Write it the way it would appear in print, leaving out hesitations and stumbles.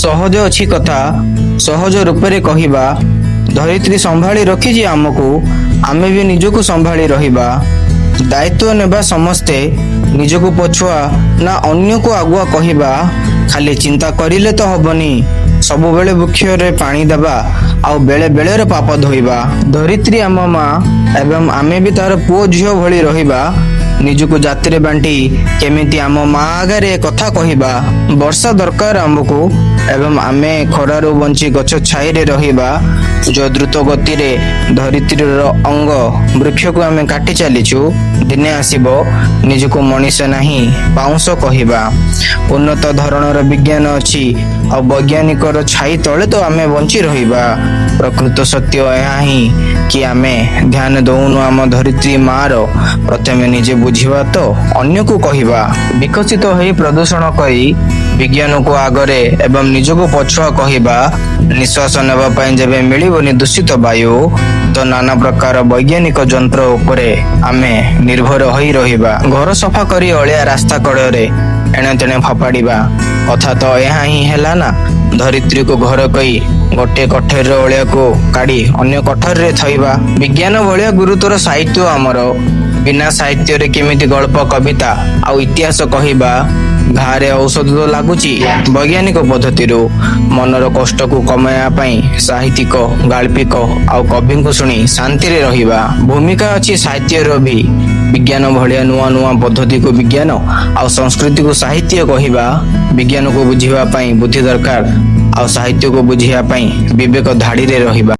सहज अछि कथा सहज रूपरे कहिबा। धरित्री संभाली रखिछि आमको, आमे भी निजको संभाली रहिबा। दायित्व नेबा समस्ते, निजको पछुआ ना अन्य को आगुआ कहिबा। खाली चिंता करिले तो हबनी, सब बेले वृक्षरे पानी देबा आउ बेले बेले रे पाप धोइबा। धरित्री आम माँ एवं आमे भी तार पुओ झियो भली रहिबा। निजको जातिरे बांटी केमिति आम माँ आगे कथा कहिबा। वर्षा दरकार आमको एवं आमे खरारु बंची गछ छाई रे रहिबा। जो द्रुत गति रे धरित्रीर अंग वृक्ष को आमे काटी चलीचु, दिने आसीबो निजको मनीष नाही पाउंस कहिबा। उन्नत धरणर विज्ञान अछि आ वैज्ञानिकर छाई तले तो आमे बंची रहिबा। प्रकृत सत्य ଏହା ହିଁ कि आमे ध्यान दउनु आम धरित्री माँ रो। प्रथमे निजे बुझिबा तो अन्य को कहिबा। विकसित होई प्रदूषण करी विज्ञान को आगरे एवं निजको पछुआ कहिबा। निश्वास नेबा पई जेबे मिलिबोनी दूषित वायु, तो नाना प्रकार वैज्ञानिक यंत्र उपरे आमे निर्भर होई रहिबा। घर सफा करी अलिया रास्ता कड़े एणे तेणे फपाड़िबा कथा तो यह ही हैला ना। धरित्री को घर कई गोटे कठेर अलिया को काढ़ी अन्य कठोर रे थइबा। विज्ञान भलिया गुरुतर साहित्य आमर, बिना साहित्य रे केमिति गल्प कविता आउ इतिहास कहिबा। घारे औषध तो लागुची वैज्ञानिक पद्धति मनर कष्ट को कमाया पाई साहित्यिक गाल्पिक आउ कवि को शुणी शांति रे रहिबा। भूमिका अछि साहित्य रो भी। विज्ञान भलिया नुआ नुआ पद्धति को विज्ञान आउ संस्कृति को साहित्य कहिबा। विज्ञान को बुझिबा पाई बुद्धि दरकार आउ साहित्य को बुझिया पाई विवेक धाड़ी रे रहिबा।